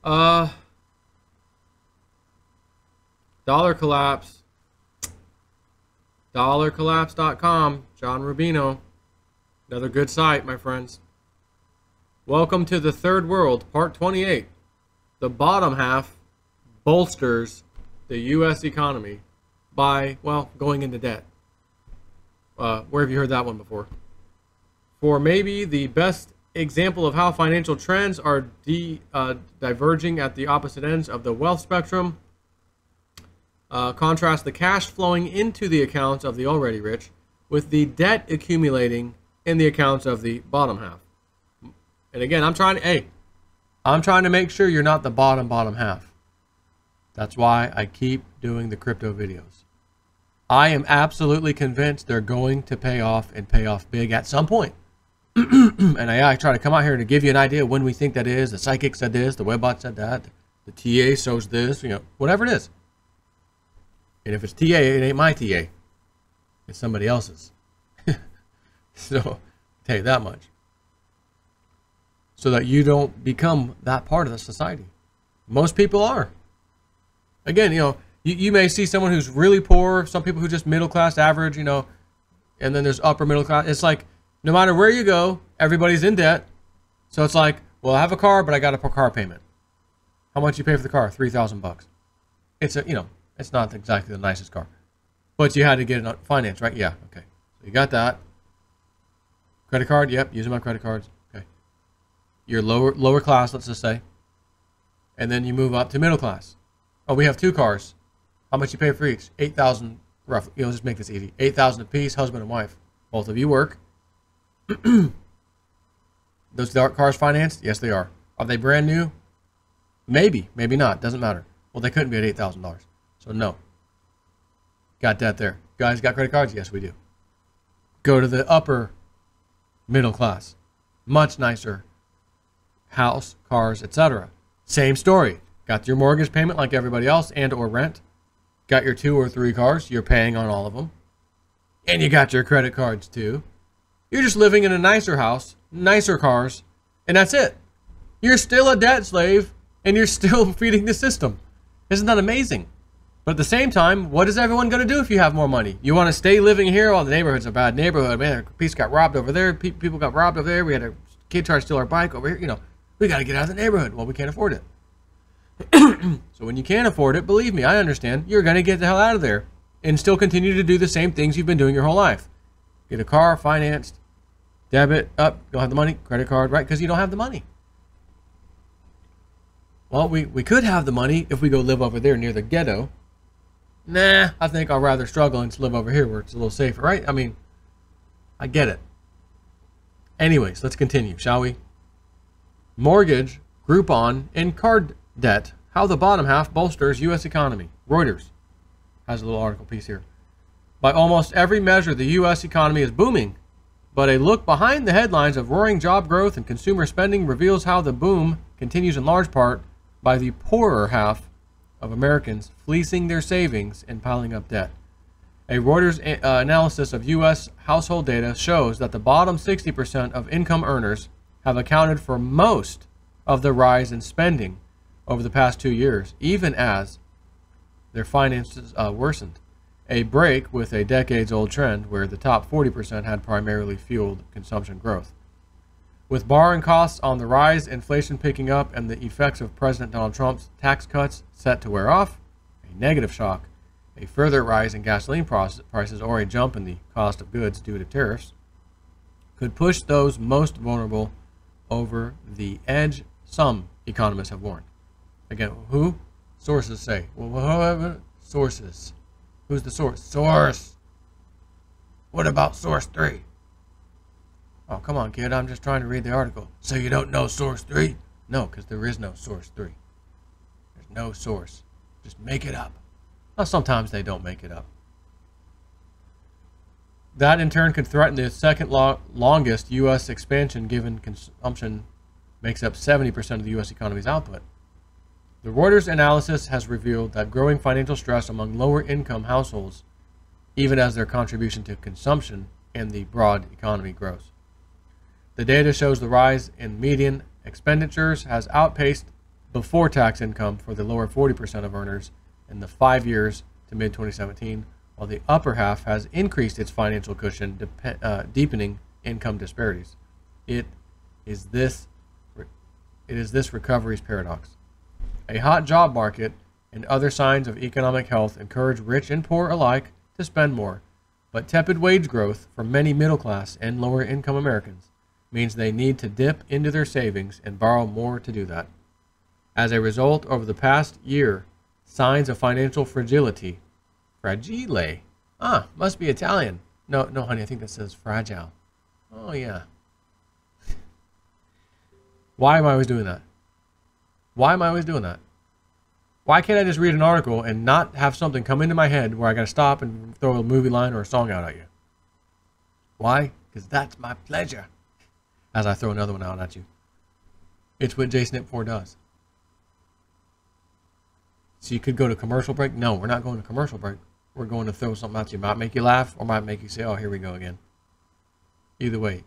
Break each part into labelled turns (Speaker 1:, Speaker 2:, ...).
Speaker 1: Uh, dollar collapse. Dollarcollapse.com. John Rubino. Another good site, my friends. Welcome to the Third World, Part 28. The bottom half bolsters the U.S. economy by, well, going into debt. Where have you heard that one before? For maybe the best example of how financial trends are diverging at the opposite ends of the wealth spectrum, contrast the cash flowing into the accounts of the already rich with the debt accumulating in the accounts of the bottom half. And again, I'm trying to make sure you're not the bottom half. That's why I keep doing the crypto videos. I am absolutely convinced they're going to pay off and pay off big at some point. And I try to come out here to give you an idea when we think that is. The psychic said this, the webbot said that, the TA shows this, whatever it is. And if it's TA, it ain't my TA. It's somebody else's. So, I'll tell you that much. So that you don't become that part of the society. Most people are. Again, you may see someone who's really poor, some people who just middle class, average, and then there's upper middle class. It's like, no matter where you go, everybody's in debt. So it's like, well, I have a car, but I got a car payment. How much you pay for the car? $3,000. It's it's not exactly the nicest car, but you had to get it on finance, right? Yeah. Okay. So you got that. Credit card. Yep. Using my credit cards. Okay. You're lower class, let's just say. And then you move up to middle class. Oh, we have two cars. How much you pay for each? $8,000 roughly. Just make this easy. $8,000 a piece, husband and wife. Both of you work. Those cars financed? Yes, they are. Are they brand new? Maybe, maybe not. Doesn't matter. Well, they couldn't be at $8,000. So no. Got that there. Guys got credit cards? Yes, we do. Go to the upper middle class. Much nicer house, cars, etc. Same story. Got your mortgage payment like everybody else and or rent. Got your 2 or 3 cars. You're paying on all of them. And you got your credit cards too. You're just living in a nicer house, nicer cars, and that's it. You're still a debt slave and you're still feeding the system. Isn't that amazing? But at the same time, what is everyone going to do if you have more money? You want to stay living here? Oh, the neighborhood's a bad neighborhood. Man, a piece got robbed over there. People got robbed over there. We had a kid try to steal our bike over here. We got to get out of the neighborhood. Well, we can't afford it. So when you can't afford it, believe me, I understand. You're going to get the hell out of there and still continue to do the same things you've been doing your whole life. Get a car financed, debit, up, don't have the money, credit card, right? Because you don't have the money. Well, we could have the money if we go live over there near the ghetto. Nah, I think I'll rather struggle and live over here where it's a little safer, right? I mean, I get it. Anyways, let's continue, shall we? Mortgage, Groupon, and card debt. How the bottom half bolsters U.S. economy. Reuters has a little article piece here. By almost every measure, the U.S. economy is booming. But a look behind the headlines of roaring job growth and consumer spending reveals how the boom continues in large part by the poorer half of Americans fleecing their savings and piling up debt. A Reuters analysis of U.S. household data shows that the bottom 60% of income earners have accounted for most of the rise in spending over the past 2 years, even as their finances worsened. A break with a decades-old trend where the top 40% had primarily fueled consumption growth. With borrowing costs on the rise, inflation picking up, and the effects of President Donald Trump's tax cuts set to wear off, a negative shock, a further rise in gasoline prices, or a jump in the cost of goods due to tariffs could push those most vulnerable over the edge, some economists have warned. Again, who? Sources say. Well, sources. Who's the source? Source. What about source 3? Oh, come on, kid. I'm just trying to read the article. So you don't know source 3? No, because there is no source 3. There's no source. Just make it up. Well, sometimes they don't make it up. That, in turn, could threaten the second longest U.S. expansion, given consumption makes up 70% of the U.S. economy's output. The Reuters analysis has revealed that growing financial stress among lower-income households, even as their contribution to consumption and the broad economy grows. The data shows the rise in median expenditures has outpaced before tax income for the lower 40% of earners in the 5 years to mid-2017, while the upper half has increased its financial cushion, deepening income disparities. It is this recovery's paradox. A hot job market and other signs of economic health encourage rich and poor alike to spend more, but tepid wage growth for many middle-class and lower-income Americans means they need to dip into their savings and borrow more to do that. As a result, over the past year, signs of financial fragile. Must be Italian. No, honey, I think that says fragile. Oh, yeah. Why am I always doing that? Why can't I just read an article and not have something come into my head where I got to stop and throw a movie line or a song out at you? Why? Because that's my pleasure. As I throw another one out at you. It's what JSNIP4 does. So you could go to commercial break. No, we're not going to commercial break. We're going to throw something at you. Might make you laugh or might make you say, oh, here we go again. Either way,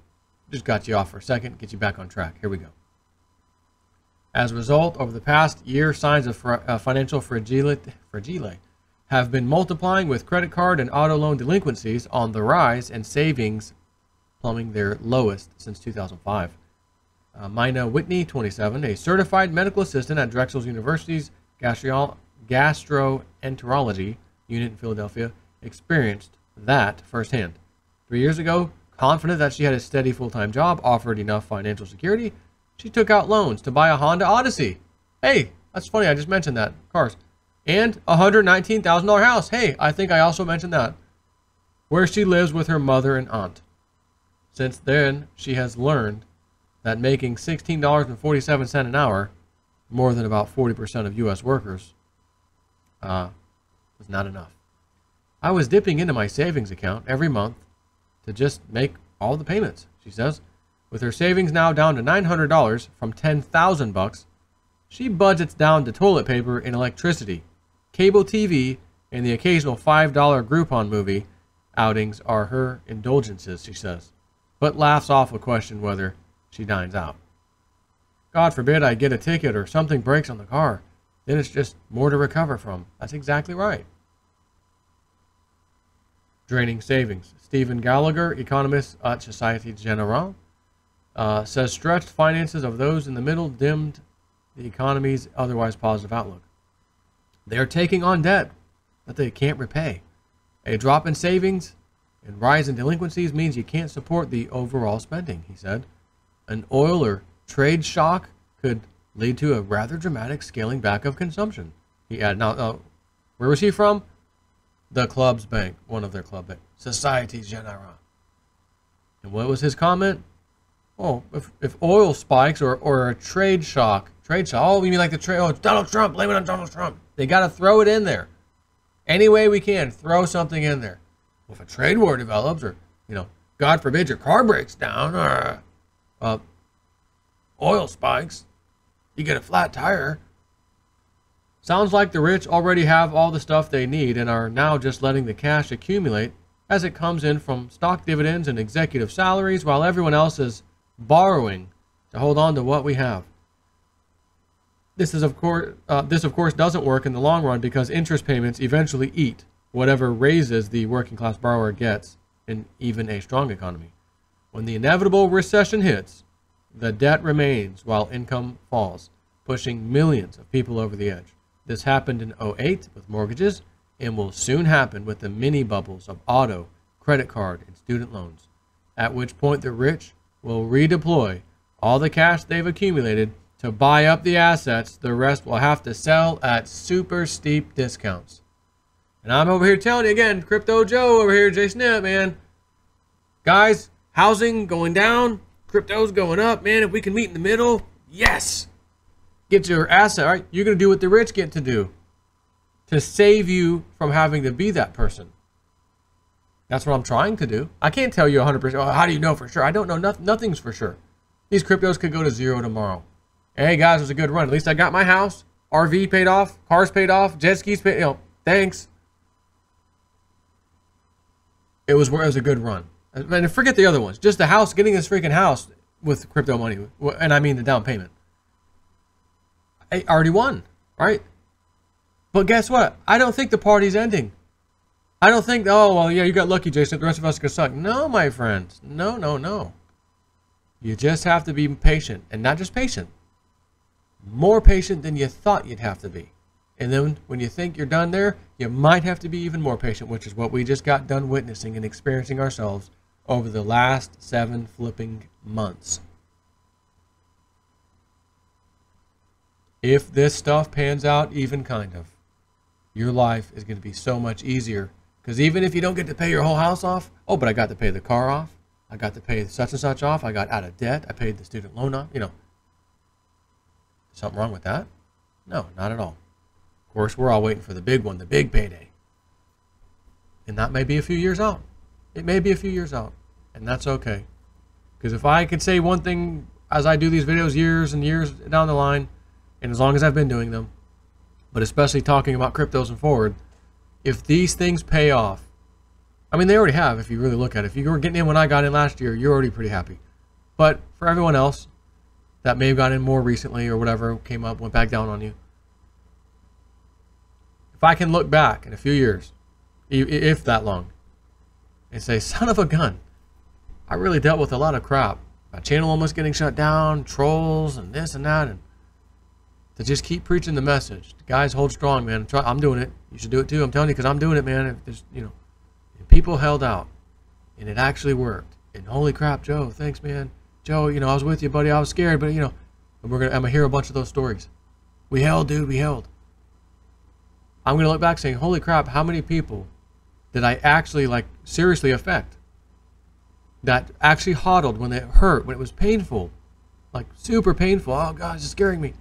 Speaker 1: just got you off for a second, get you back on track. Here we go. As a result, over the past year, signs of financial fragile have been multiplying, with credit card and auto loan delinquencies on the rise and savings plumbing their lowest since 2005. Mina Whitney, 27, a certified medical assistant at Drexel University's gastroenterology unit in Philadelphia, experienced that firsthand. 3 years ago, confident that she had a steady full-time job offered enough financial security, she took out loans to buy a Honda Odyssey. Hey, that's funny, I just mentioned that. Cars. And a $119,000 house. Hey, I think I also mentioned that. Where she lives with her mother and aunt. Since then, she has learned that making $16.47 an hour, more than about 40% of U.S. workers, was not enough. I was dipping into my savings account every month to just make all the payments, she says. With her savings now down to $900 from $10,000, she budgets down to toilet paper and electricity. Cable TV and the occasional $5 Groupon movie outings are her indulgences, she says, but laughs off a question whether she dines out. God forbid I get a ticket or something breaks on the car. Then it's just more to recover from. That's exactly right. Draining savings. Stephen Gallagher, economist at Societe Generale, says stretched finances of those in the middle dimmed the economy's otherwise positive outlook. They are taking on debt that they can't repay. A drop in savings and rise in delinquencies means you can't support the overall spending, he said. An oil or trade shock could lead to a rather dramatic scaling back of consumption, he added. Now, where was he from? The club's bank, one of their club banks, Societe Generale. And what was his comment? Oh, if oil spikes or a trade shock, oh, you mean like the trade, oh, it's Donald Trump, blame it on Donald Trump. They got to throw it in there. Any way we can, throw something in there. Well, if a trade war develops or, God forbid your car breaks down or oil spikes, you get a flat tire. Sounds like the rich already have all the stuff they need and are now just letting the cash accumulate as it comes in from stock dividends and executive salaries while everyone else is borrowing to hold on to what we have. This of course doesn't work in the long run because interest payments eventually eat whatever raises the working class borrower gets in even a strong economy. When the inevitable recession hits, the debt remains while income falls, pushing millions of people over the edge. This happened in 2008 with mortgages and will soon happen with the mini bubbles of auto, credit card, and student loans, at which point the rich will redeploy all the cash they've accumulated to buy up the assets the rest will have to sell at super steep discounts. And I'm over here telling you again, Crypto Joe over here, JSNIP, man. Guys, housing going down, crypto's going up, man. If we can meet in the middle, yes. Get your asset, all right? You're going to do what the rich get to do to save you from having to be that person. That's what I'm trying to do. I can't tell you 100%. Oh, how do you know for sure? I don't know. Nothing's for sure. These cryptos could go to zero tomorrow. Hey, guys, it was a good run. At least I got my house. RV paid off. Cars paid off. Jet skis paid. Thanks. It was a good run. And forget the other ones. Just the house, getting this freaking house with crypto money. And I mean the down payment. I already won, right? But guess what? I don't think the party's ending. I don't think, oh, well, yeah, you got lucky, Jason. The rest of us are going to suck. No, my friends. No, no, no. You just have to be patient. And not just patient. More patient than you thought you'd have to be. And then when you think you're done there, you might have to be even more patient, which is what we just got done witnessing and experiencing ourselves over the last 7 flipping months. If this stuff pans out even kind of, your life is going to be so much easier. Because even if you don't get to pay your whole house off, oh, but I got to pay the car off. I got to pay such and such off. I got out of debt. I paid the student loan off. You know, something wrong with that? No, not at all. Of course, we're all waiting for the big one, the big payday. And that may be a few years out. It may be a few years out. And that's okay. Because if I could say one thing as I do these videos years and years down the line, and as long as I've been doing them, but especially talking about cryptos and forward, if these things pay off, I mean, they already have if you really look at it. If you were getting in when I got in last year, you're already pretty happy. But for everyone else that may have got in more recently or whatever, came up, went back down on you, if I can look back in a few years, if that long, and say, son of a gun, I really dealt with a lot of crap. My channel almost getting shut down, trolls and this and that, and to just keep preaching the message. Guys, hold strong, man. I'm doing it. You should do it too. I'm telling you, because I'm doing it, man. If there's, you know, people held out, and it actually worked. And holy crap, Joe, thanks, man. Joe, you know, I was with you, buddy. I was scared, but you know, and I'm gonna hear a bunch of those stories. We held, dude. We held. I'm gonna look back saying, holy crap, how many people did I actually like seriously affect? That actually hodled when it hurt, when it was painful, like super painful. Oh God, it's scaring me.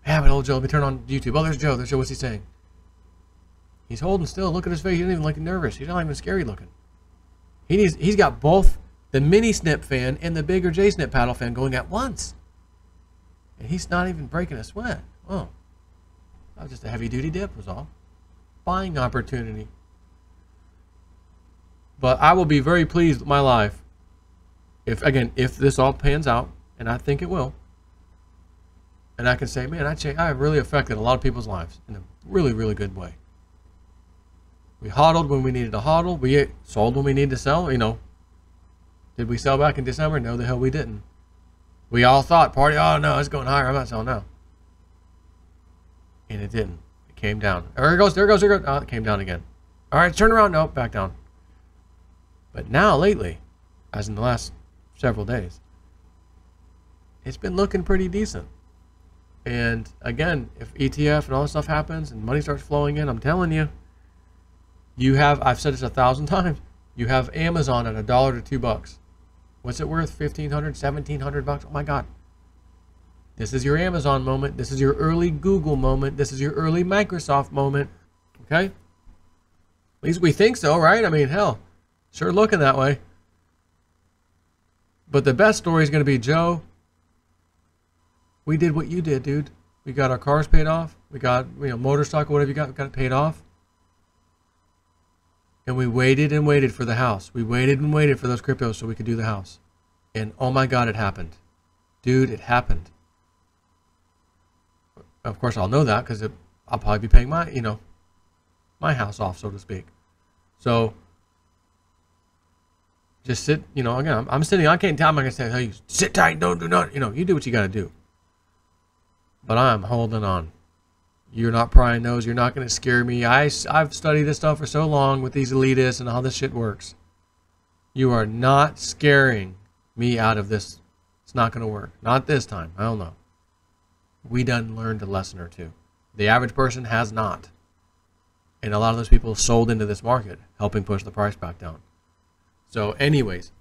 Speaker 1: Yeah, but old Joe, let me turn on YouTube. Oh, there's Joe. There's Joe. What's he saying? He's holding still. Look at his face. He doesn't even look nervous. He's not even scary looking. He's got both the mini snip fan and the bigger J snip paddle fan going at once. And he's not even breaking a sweat. Oh, that was just a heavy duty dip was all. Buying opportunity. But I will be very pleased with my life if this all pans out, and I think it will. And I can say, man, I really affected a lot of people's lives in a really, really good way. We hodled when we needed to hodl. We sold when we needed to sell. You know, did we sell back in December? No, the hell we didn't. We all thought, party, oh no, it's going higher. I'm not selling now. And it didn't. It came down. There it goes, there it goes, there it goes. Oh, it came down again. All right, turn around. Nope, back down. But now, lately, as in the last several days, it's been looking pretty decent. And again, if ETF and all this stuff happens and money starts flowing in, I'm telling you, I've said this 1,000 times, you have Amazon at $1 to $2. What's it worth? $1,500, $1,700? Oh my God. This is your Amazon moment. This is your early Google moment. This is your early Microsoft moment. Okay? At least we think so, right? I mean, hell, sure looking that way. But the best story is going to be, Joe, we did what you did, dude. We got our cars paid off. We got, you know, motorcycle, whatever you got it paid off. And we waited and waited for the house. We waited and waited for those cryptos so we could do the house. And oh my God, it happened. Dude, it happened. Of course, I'll know that because I'll probably be paying my, you know, my house off, so to speak. So just sit, you know, again, I'm sitting, I can't tell, I'm not going to say, hey, sit tight, don't do nothing. You know, you do what you got to do. But I'm holding on. You're not prying nose. You're not going to scare me. I've studied this stuff for so long with these elitists and how this shit works. You are not scaring me out of this. It's not going to work. Not this time. I don't know. We done learned a lesson or two. The average person has not. And a lot of those people sold into this market, helping push the price back down. So anyways,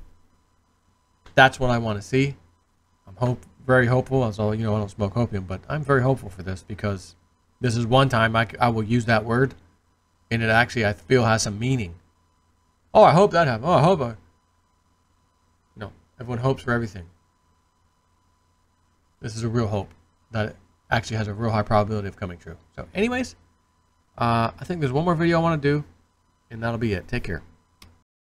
Speaker 1: that's what I want to see. I'm very hopeful. As all, you know, I don't smoke opium, but I'm very hopeful for this because this is one time I will use that word, and it actually, I feel, has some meaning. Oh, I hope that happens. Oh, I hope No, everyone hopes for everything. This is a real hope that it actually has a real high probability of coming true. So anyways, I think there's one more video I want to do, and that'll be it. Take care.